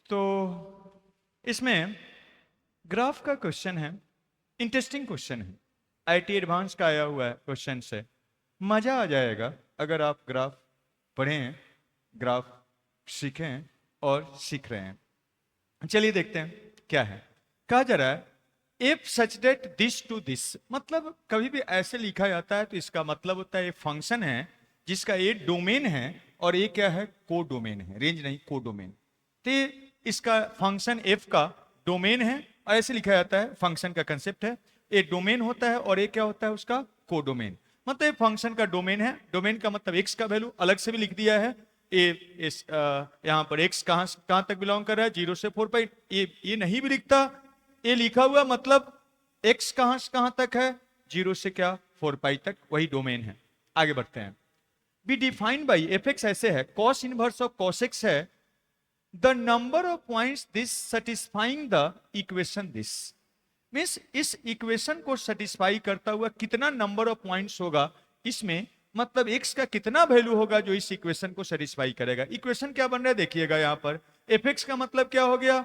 तो इसमें ग्राफ का क्वेश्चन है, इंटरेस्टिंग क्वेश्चन है, आईटी एडवांस का आया हुआ है क्वेश्चन से। मजा आ जाएगा अगर आप ग्राफ पढ़ें, ग्राफ सीखें और सीख रहे हैं। चलिए देखते हैं क्या है। कहा जा रहा है if such that this to this, मतलब कभी भी ऐसे लिखा जाता है तो इसका मतलब होता है ये फंक्शन है जिसका ये डोमेन है और ये क्या है, को डोमेन है, रेंज नहीं को डोमेन। तो इसका फंक्शन एफ का डोमेन है और ऐसे लिखा जाता है, फंक्शन का कंसेप्ट है, ये डोमेन होता है और ये क्या होता है उसका को डोमेन। मतलब ये फंक्शन का डोमेन है, डोमेन का मतलब एक्स का वैल्यू अलग से भी लिख दिया है। इस यहाँ पर एक्स कहां तक बिलोंग कर रहा है, 0 से 4 पाई। ये नहीं भी लिखता, ये लिखा हुआ मतलब एक्स कहां से कहां तक है, 0 से क्या 4 पाई तक, वही डोमेन है। आगे बढ़ते हैं। Be defined by f x ऐसे है, cos inverse of cos x है the number of points this satisfying the equation this. Means इस इक्वेशन को सेटिस्फाई करता हुआ कितना नंबर ऑफ पॉइंट्स होगा इसमें, मतलब x का कितना वैल्यू होगा जो इस इक्वेशन को सेटिस्फाई करेगा। इक्वेशन क्या बन रहा है देखिएगा यहां पर, एफ एक्स का मतलब क्या हो गया,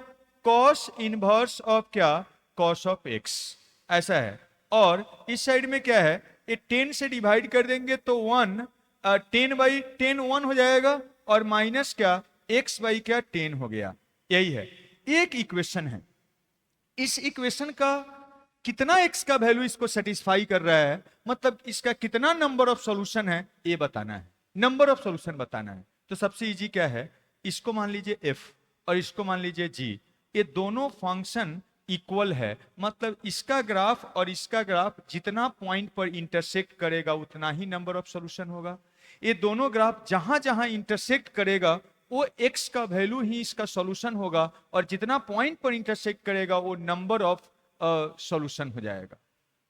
कॉस इनवर्स ऑफ क्या, कॉस ऑफ एक्स, ऐसा है। और इस साइड में क्या है, ये 10 से डिवाइड कर देंगे तो 1, 10/10 1 हो जाएगा और माइनस क्या x बाई क्या 10 हो गया। यही है, एक इक्वेशन है। इस इक्वेशन का कितना x का वैल्यू इसको सेटिस्फाई कर रहा है, मतलब इसका कितना नंबर ऑफ सॉल्यूशन है ये बताना है, नंबर ऑफ सॉल्यूशन बताना है। तो सबसे इजी क्या है, इसको मान लीजिए f और इसको मान लीजिए g, ये दोनों फंक्शन इक्वल है, मतलब इसका ग्राफ और इसका ग्राफ जितना पॉइंट पर इंटरसेक्ट करेगा उतना ही नंबर ऑफ सॉल्यूशन होगा। ये दोनों ग्राफ जहां जहां इंटरसेक्ट करेगा वो x का वैल्यू ही इसका सॉल्यूशन होगा और जितना पॉइंट पर इंटरसेक्ट करेगा वो नंबर ऑफ सॉल्यूशन हो जाएगा।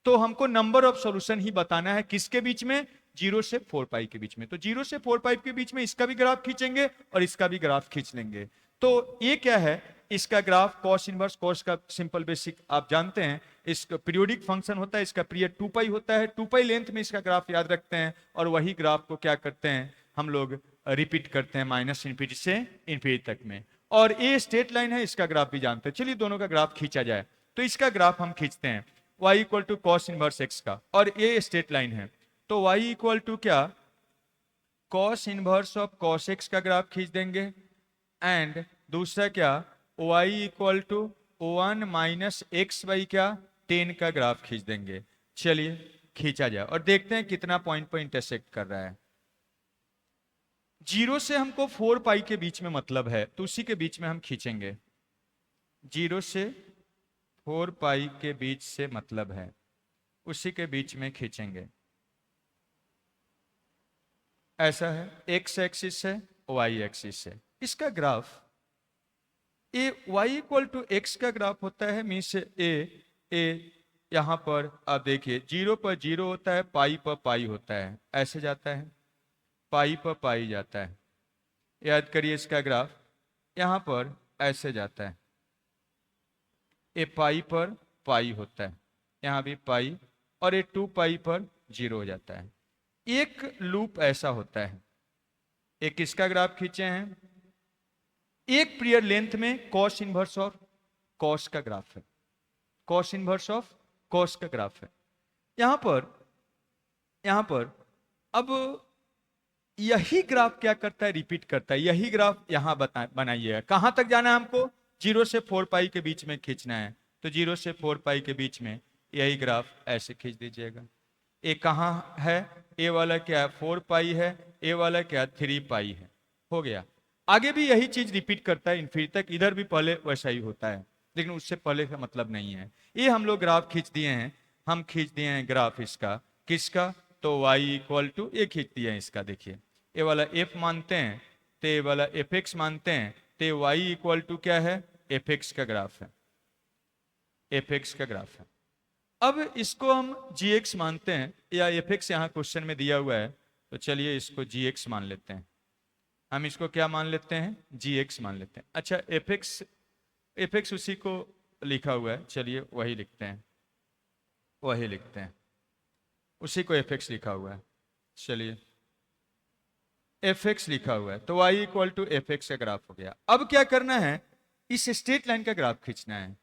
तो हमको नंबर ऑफ सॉल्यूशन ही बताना है, किसके बीच में, 0 से 4 पाई के बीच में। तो 0 से 4 पाई के बीच में इसका भी ग्राफ खींचेंगे और इसका भी ग्राफ खींच लेंगे। तो ये क्या है, इसका ग्राफ कॉस इनवर्स, कॉस का सिंपल बेसिक आप जानते हैं, इसका पीरियोडिक फंक्शन होता है, इसका पीरियड 2 पाई होता है, 2 पाई लेंथ में इसका ग्राफ याद रखते हैं और वही ग्राफ को क्या करते हैं हम लोग रिपीट करते हैं माइनस इन्फिनिटी से इन्फिनिटी तक में। और ये स्ट्रेट लाइन है, इसका ग्राफ भी जानते हैं। चलिए दोनों का ग्राफ खींचा जाए। तो इसका ग्राफ हम खींचते हैं y equal to cos inverse x का, और ये स्ट्रेट लाइन है तो y इक्वल टू क्या, cos inverse of cos x का ग्राफ खींच देंगे, एंड दूसरा क्या, y equal to 1 minus x by क्या 10 का ग्राफ खींच देंगे। चलिए खींचा जाए और देखते हैं कितना पॉइंट पर इंटरसेक्ट कर रहा है। 0 से हमको 4 पाई के बीच में मतलब है तो उसी के बीच में हम खींचेंगे, 0 से 4 पाई के बीच से मतलब है, उसी के बीच में खींचेंगे। ऐसा है, x एक्सिस है, y एक्सिस है। इसका ग्राफ ए y इक्वल टू एक्स का ग्राफ होता है, मीन्स ए यहां पर आप देखिए 0 पर 0 होता है, पाई पर पाई होता है, ऐसे जाता है, पाई पर पाई जाता है। याद करिए इसका ग्राफ यहां पर ऐसे जाता है, ए पाई पर पाई होता है, यहां भी पाई, और ये 2 पाई पर 0 हो जाता है। एक लूप ऐसा होता है। एक इसका ग्राफ खींचे हैं, एक पीरियड लेंथ में कॉस इनवर्स ऑफ कॉस का ग्राफ है, कॉस इनवर्स ऑफ कॉस का ग्राफ है। यहां पर अब यही ग्राफ क्या करता है, रिपीट करता है। यही ग्राफ यहां बनाइएगा, कहां तक जाना है हमको, 0 से 4 पाई के बीच में खींचना है। तो 0 से 4 पाई के बीच में यही ग्राफ ऐसे खींच दीजिएगा। ए कहां है, ए वाला क्या 4 पाई है, ए वाला क्या 3 पाई है, हो गया। आगे भी यही चीज रिपीट करता है इन्फिनिटी तक, इधर भी पहले वैसा ही होता है, लेकिन उससे पहले का मतलब नहीं है। ये हम लोग ग्राफ खींच दिए हैं, हम खींच दिए हैं ग्राफ इसका, किसका, तो y इक्वल टू ये खींच दिया है इसका। देखिए ये वाला f मानते हैं तो ये वाला एफ एक्स मानते हैं, तो y इक्वल टू क्या है, एफ एक्स का ग्राफ है, एफ एक्स का ग्राफ है। अब इसको हम gx मानते हैं, या एफ एक्स यहाँ क्वेश्चन में दिया हुआ है, तो चलिए इसको gx मान लेते हैं। हम इसको क्या मान लेते हैं, gx मान लेते हैं। अच्छा एफ एक्स उसी को लिखा हुआ है, चलिए वही लिखते हैं, वही लिखते हैं, उसी को एफ एक्स लिखा हुआ है। चलिए एफ एक्स लिखा हुआ है तो y equal to f x का ग्राफ हो गया। अब क्या करना है, इस स्ट्रेट लाइन का ग्राफ खींचना है।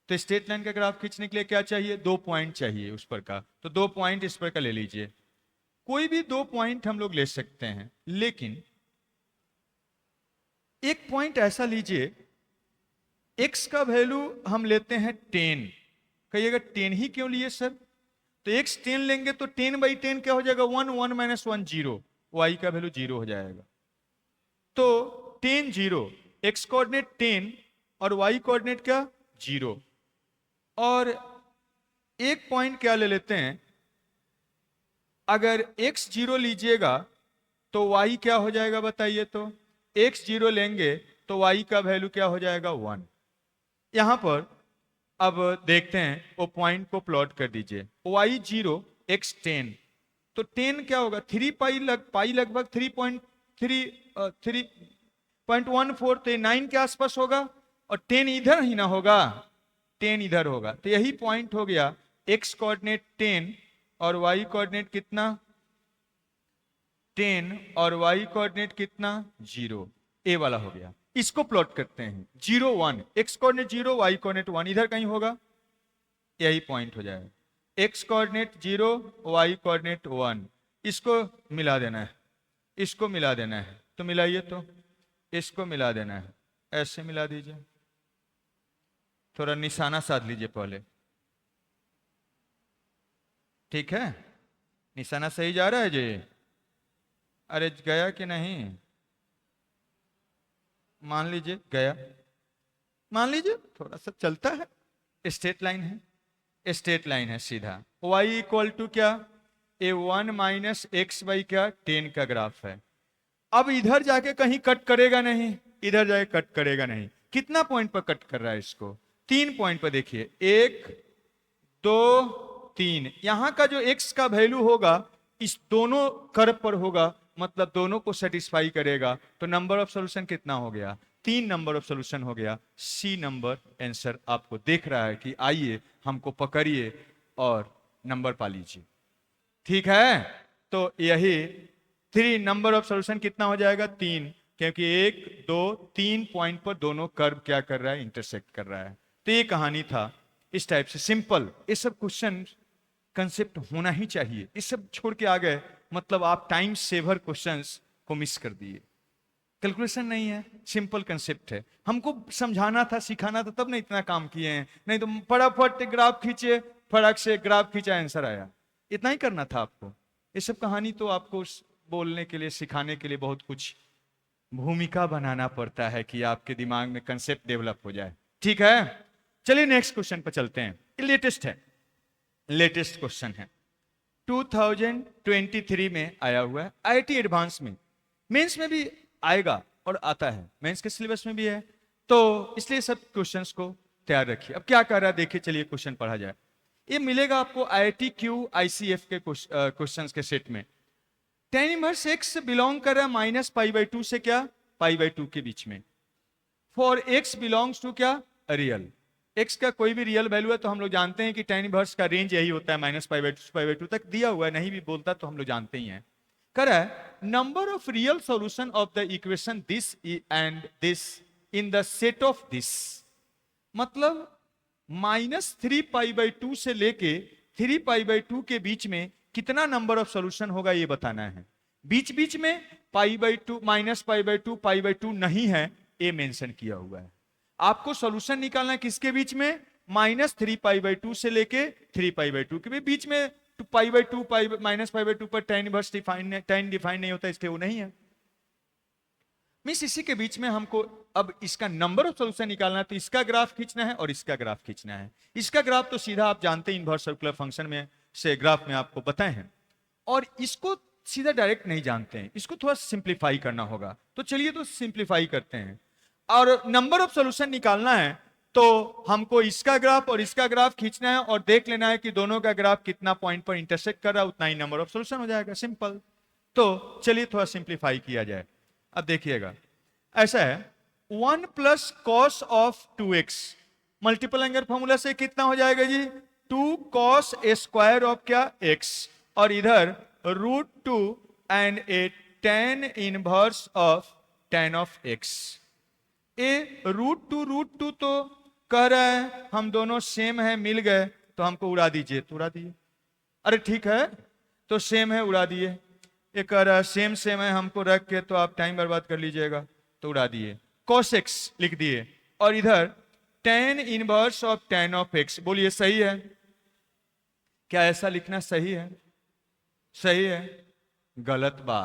तो स्ट्रेट लाइन का ग्राफ खींचने के लिए क्या चाहिए? 2 पॉइंट चाहिए उस पर का। तो 2 पॉइंट इस पर का ले लीजिए। कोई भी 2 पॉइंट हम लोग ले सकते हैं, लेकिन एक पॉइंट ऐसा लीजिए, x का वैल्यू हम लेते हैं 10। कहिएगा 10 ही क्यों लिए सर? तो x 10 लेंगे तो 10/10 क्या हो जाएगा? 1, 1 - 1 0, y का वैल्यू 0 हो जाएगा। तो 10 0, x कोऑर्डिनेट 10 और y कोऑर्डिनेट क्या? 0। और एक पॉइंट क्या ले लेते हैं, अगर x 0 लीजिएगा तो y क्या हो जाएगा बताइए? तो x 0 लेंगे तो y का वैल्यू क्या हो जाएगा? 1। यहां पर अब देखते हैं, वो पॉइंट को प्लॉट कर दीजिए। y 0, x 10, तो 10 क्या होगा? 3 पाई लगभग 3.14, तो 9 के आसपास होगा, और 10 इधर ही ना होगा, 10 इधर होगा। तो यही पॉइंट हो गया, x कोऑर्डिनेट 10 और y कोऑर्डिनेट कितना? 10 और y कोऑर्डिनेट कितना? 0। ए वाला हो गया। इसको प्लॉट करते हैं, 0 1, x कोऑर्डिनेट 0, y कोऑर्डिनेट 1, इधर कहीं होगा, यही पॉइंट हो जाएगा। x कोऑर्डिनेट 0, y कोऑर्डिनेट 1, इसको मिला देना है, इसको मिला देना है। तो मिलाइए, तो इसको मिला देना है, ऐसे मिला दीजिए। थोड़ा निशाना साध लीजिए पहले, ठीक है? निशाना सही जा रहा है जी? अरे गया कि नहीं? मान लीजिए गया, मान लीजिए थोड़ा सा चलता है, स्ट्रेट लाइन है, स्ट्रेट लाइन है सीधा। y इक्वल टू क्या? a1 माइनस एक्स बाई क्या? 10 का ग्राफ है। अब इधर जाके कहीं कट करेगा नहीं, इधर जाके कट करेगा नहीं। कितना पॉइंट पर कट कर रहा है इसको? 3 पॉइंट पर। देखिए 1 2 3, यहां का जो x का वैल्यू होगा इस दोनों कर्व पर होगा, मतलब दोनों को सेटिस्फाई करेगा। तो नंबर ऑफ सॉल्यूशन कितना हो गया? 3 नंबर ऑफ सॉल्यूशन हो गया। सी नंबर आंसर आपको देख रहा है कि आइए हमको पकड़िए और नंबर पा लीजिए, ठीक है? तो यही 3 नंबर ऑफ सॉल्यूशन कितना हो जाएगा? 3, क्योंकि 1 2 3 पॉइंट पर दोनों कर्व क्या कर रहा है? इंटरसेक्ट कर रहा है। तो ये कहानी था, इस टाइप से सिंपल। ये सब क्वेश्चन कंसेप्ट होना ही चाहिए। इस सब छोड़ के आ गए, मतलब आप टाइम सेवर क्वेश्चंस को मिस कर दिए। कैलकुलेशन नहीं है, सिंपल कंसेप्ट है। हमको समझाना था, सिखाना था, तब नहीं इतना काम किए हैं। नहीं तो फटाफट ग्राफ खींचे, फटाक से ग्राफ खींचा, आंसर आया। इतना ही करना था आपको। ये सब कहानी तो आपको बोलने के लिए, सिखाने के लिए बहुत कुछ भूमिका बनाना पड़ता है कि आपके दिमाग में कंसेप्ट डेवलप हो जाए, ठीक है? चलिए नेक्स्ट क्वेश्चन पर चलते हैं। लेटेस्ट है, लेटेस्ट क्वेश्चन है, 2023 में आया हुआ है, आईआईटी एडवांस में, मेंस में भी आएगा और आता है, मेंस के सिलेबस में भी है, तो इसलिए सब क्वेश्चंस को तैयार रखिए। अब क्या कर रहा है देखिए, चलिए क्वेश्चन पढ़ा जाए। ये मिलेगा आपको आईआईटी क्यू आईसीएफ के क्वेश्चंस के सेट में। tan इनवर्स x बिलोंग कर रहा है -π/2 से क्या? π/2 के बीच में। फॉर x बिलोंग्स टू क्या? रियल। x का कोई भी रियल वैल्यू है तो हम लोग जानते हैं कि tan इनवर्स का रेंज यही होता है, -π/2 से π/2 तक दिया हुआ है, नहीं भी बोलता तो हम लोग जानते ही हैं। कर रहा है number of real solution of the equation this and this in the set of this, मतलब -3π/2 से लेके 3π/2 के बीच में कितना नंबर ऑफ सॉल्यूशन होगा ये बताना है। बीच बीच में π/2 -π/2 π/2 नहीं है, ये मेंशन किया हुआ है। आपको सॉल्यूशन निकालना है किसके बीच में? -3π/2 से लेके 3π/2 के बीच में। π/2 -π/2 पर tan इनवर्स डिफाइन नहीं होता, इसलिए वो नहीं है। मींस इसी के बीच में हमको अब इसका नंबर ऑफ सॉल्यूशन निकालना है, तो इसका ग्राफ खींचना है और इसका ग्राफ खींचना है। इसका ग्राफ तो सीधा आप जानते हैं, इनवर्स सर्कुलर फंक्शन में से ग्राफ में आपको बताए हैं, और इसको सीधा डायरेक्ट नहीं जानते हैं, इसको थोड़ा सिंप्लीफाई करना होगा। तो चलिए तो सिंप्लीफाई करते हैं, और नंबर ऑफ सॉल्यूशन निकालना है तो हमको इसका ग्राफ और इसका ग्राफ खींचना है और देख लेना है कि दोनों का ग्राफ कितना पॉइंट पर इंटरसेक्ट कर रहा है, उतना ही नंबर ऑफ सॉल्यूशन हो जाएगा, सिंपल। तो चलिए थोड़ा सिंप्लीफाई किया जाए। अब देखिएगा ऐसा है, 1 + cos of 2x, multiple angle formula से कितना हो जाएगा जी? 2 cos स्क्वायर ऑफ क्या? x, और इधर √2 एंड ए tan inverse of tan of x। ए रूट टू तो कह रहा है हम दोनों सेम है, मिल गए तो हमको उड़ा दीजिए, तो उड़ा दिए। अरे ठीक है, तो सेम है, उड़ा दिए। ये कह रहा है सेम सेम है, हमको रख के तो आप टाइम बर्बाद कर लीजिएगा, तो उड़ा दिए। cos x लिख दिए, और इधर tan inverse of tan of x। बोलिए सही है क्या? ऐसा लिखना सही है? सही है? गलत बा,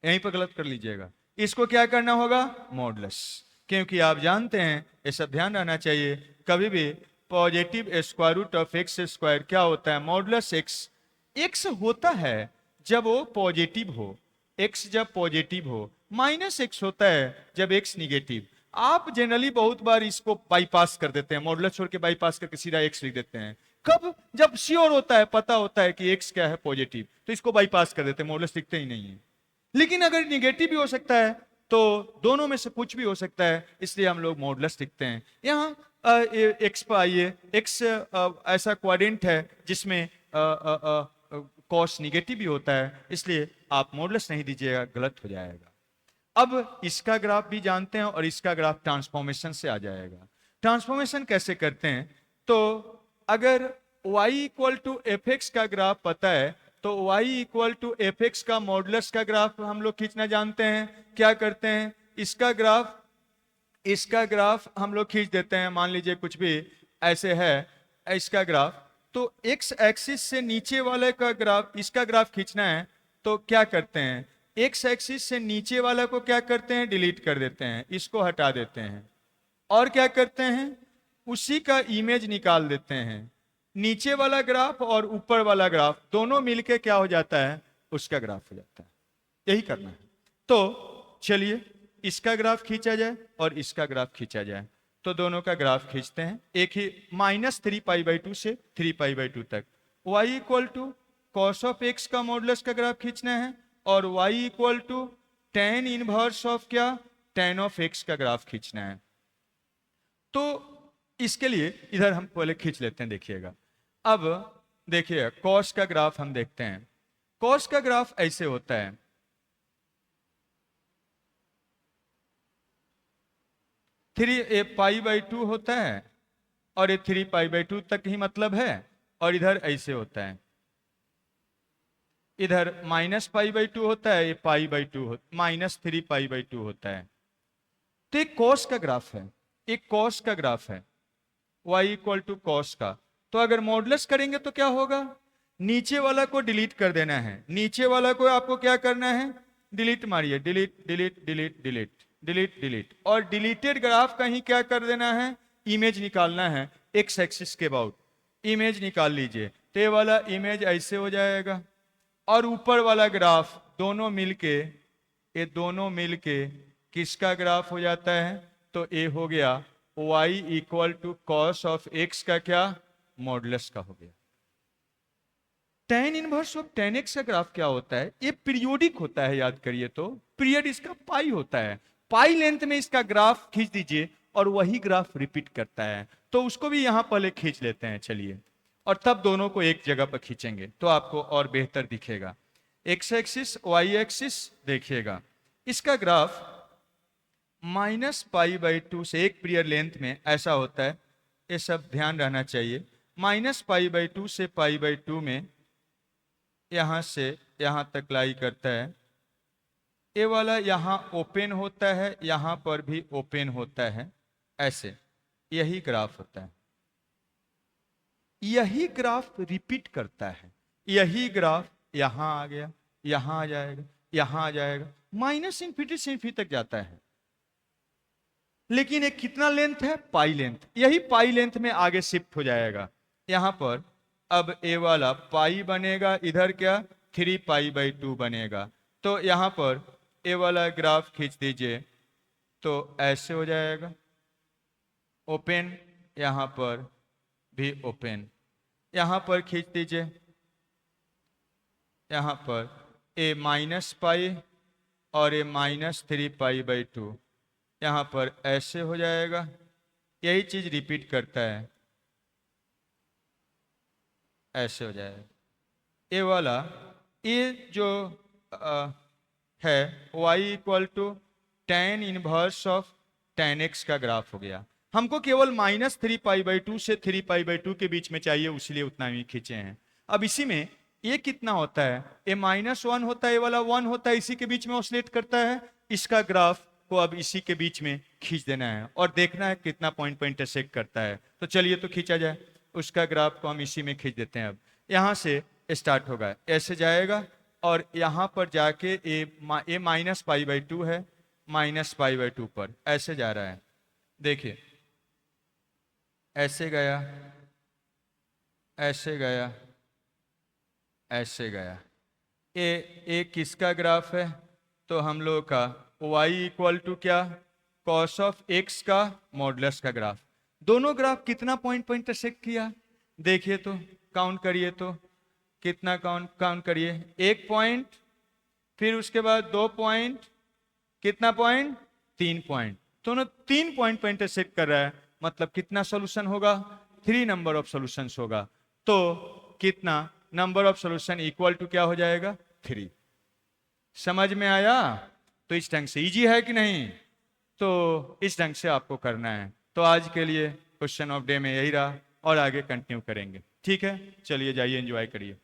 यहीं पर गलत कर लीजिएगा। इसको क्या करना होगा? मॉडुलस। क्योंकि आप जानते हैं, ये सब ध्यान रहना चाहिए, कभी भी positive square root of x square क्या होता है? Modulus x. एक्स होता है जब वो पॉजिटिव हो, एक्स जब पॉजिटिव हो। माइनस एक्स होता है जब एक्स निगेटिव। आप जनरली बहुत बार इसको बाईपास कर देते हैं, मॉडुलस छोड़ के बाईपास करके सीधा एक्स लिख देते हैं। कब? जब श्योर होता है, पता होता है कि एक्स क्या है, पॉजिटिव, तो इसको बाईपास कर देते हैं, मॉडुलस लिखते ही नहीं है। लेकिन अगर निगेटिव भी हो सकता है तो दोनों में से कुछ भी हो सकता है, इसलिए हम लोग मॉडुलस लिखते हैं। यहाँ एक्स पर आइए, एक्स ऐसा क्वाड्रेंट है जिसमें कॉस निगेटिव भी होता है, इसलिए आप मॉडुलस नहीं दीजिएगा, गलत हो जाएगा। अब इसका ग्राफ भी जानते हैं और इसका ग्राफ ट्रांसफॉर्मेशन से आ जाएगा। ट्रांसफॉर्मेशन कैसे करते हैं? तो अगर y equal to f x का ग्राफ पता है तो y equal to f x का मॉडुलस का ग्राफ हम लोग खींचना जानते हैं। क्या करते हैं? इसका ग्राफ हम लोग खींच देते हैं। मान लीजिए कुछ भी ऐसे है इसका ग्राफ, तो x एक्सिस से नीचे वाले का ग्राफ, इसका ग्राफ खींचना है तो क्या करते हैं? x एक्सिस से नीचे वाला को क्या करते हैं? डिलीट कर देते हैं, इसको हटा देते हैं। और क्या करते हैं? उसी का इमेज निकाल देते हैं। नीचे वाला ग्राफ और ऊपर वाला ग्राफ दोनों मिलके क्या हो जाता है? उसका ग्राफ हो जाता है। यही करना है। तो चलिए इसका ग्राफ खींचा जाए और इसका ग्राफ खींचा जाए, तो दोनों का ग्राफ खींचते हैं। एक ही -3π/2 से 3π/2 तक। y equal to cos of x का मॉडुलस का ग्राफ खींचना है, और y equal to tan inverse of क्या? tan ऑफ एक्स का ग्राफ खींचना है। तो इसके लिए इधर हम पहले खींच लेते हैं, देखिएगा। अब देखिए कॉस का ग्राफ हम देखते हैं। कॉस का ग्राफ ऐसे होता है, π/2 होता है और ये 3π/2 तक ही मतलब है, और इधर ऐसे होता है, इधर -π/2 होता है, ये π/2 -3π/2 होता है। तो एक कॉस का ग्राफ है, एक कॉस का ग्राफ है, y इक्वल टू कॉस का। तो अगर मॉडुलस करेंगे तो क्या होगा? नीचे वाला को डिलीट कर देना है। नीचे वाला को आपको क्या करना है? डिलीट मारिए, delete delete delete delete delete delete, और डिलीटेड ग्राफ का ही क्या कर देना है? इमेज निकालना है एक्स एक्सिस के अबाउट। इमेज निकाल लीजिए, तो ये वाला इमेज ऐसे हो जाएगा, और ऊपर वाला ग्राफ दोनों मिलके, ये दोनों मिलके किसका ग्राफ हो जाता है? तो ये हो गया y equal to cos of x का क्या? मॉडुलस का हो गया। tan inverse of tan x का ग्राफ क्या होता है? ये पीरियोडिक होता है, याद करिए तो। पीरियड इसका पाई होता है, पाई लेंथ में इसका ग्राफ खींच दीजिए और वही ग्राफ रिपीट करता है। तो उसको भी यहां पहले खींच लेते हैं, चलिए, और तब दोनों को एक जगह पर खींचेंगे तो आपको और बेहतर दिखेगा। एक्स एक्सिस वाई एक्सिस देखिएगा, इसका ग्राफ -π/2 से एक पीरियड लेंथ में ऐसा होता है, ये सब ध्यान रहना चाहिए। -π/2 से π/2 में यहां से यहां तक लाई करता है। ये वाला यहां ओपन होता है, यहां पर भी ओपन होता है, ऐसे यही ग्राफ होता है। यही ग्राफ रिपीट करता है, यही ग्राफ यहां आ गया, यहां आ जाएगा, यहां आ जाएगा, -∞ से ∞ तक जाता है। लेकिन एक कितना लेंथ है? पाई लेंथ। यही पाई लेंथ में आगे शिफ्ट हो जाएगा। यहां पर अब ए वाला पाई बनेगा, इधर क्या? 3π/2 बनेगा। तो यहां पर ए वाला ग्राफ खींच दीजिए तो ऐसे हो जाएगा, ओपन, यहां पर भी ओपन। यहां पर खींच दीजिए, यहां पर ए -π और ए -3π/2, यहां पर ऐसे हो जाएगा। यही चीज रिपीट करता है, ऐसे हो जाएगा। ये वाला, ये जो है y equal to tan inverse of tan x का ग्राफ हो गया। हमको केवल -3π/2 से 3π/2 के बीच में चाहिए, इसलिए उतना ही खींचे हैं। अब इसी में ये कितना होता है, ये -1 होता है, ये वाला 1 होता है, इसी के बीच में ऑसिलेट करता है। इसका ग्राफ को अब इसी के बीच में खींच देना है और देखना है कितना पॉइंट पर इंटरसेक्ट करता है। तो चलिए तो खींचा जाए, उसका ग्राफ को हम इसी में खींच देते हैं। अब यहाँ से स्टार्ट होगा, ऐसे जाएगा और यहाँ पर जाके ये -π/2 है, -π/2 पर ऐसे जा रहा है। देखिए ऐसे गया, ऐसे गया, ऐसे गया। ये किसका ग्राफ है, तो हम लोग का y इक्वल टू क्या, cos ऑफ x का मॉडुलस का ग्राफ। दोनों ग्राफ कितना पॉइंट पर इंटरसेक्ट किया, देखिए तो काउंट करिए तो कितना काउंट करिए, 1 पॉइंट, फिर उसके बाद 2 पॉइंट, कितना पॉइंट, 3 पॉइंट, दोनों 3 पॉइंट पर इंटरसेक्ट कर रहा है। मतलब कितना सॉल्यूशन होगा, 3 नंबर ऑफ सॉल्यूशंस होगा। तो कितना number of solution equal to क्या हो जाएगा, 3। समझ में आया? तो इस ढंग से इजी है कि नहीं, तो इस ढंग से आपको करना है। तो आज के लिए क्वेश्चन ऑफ डे में यही रहा और आगे कंटिन्यू करेंगे। ठीक है, चलिए जाइए एंजॉय करिए।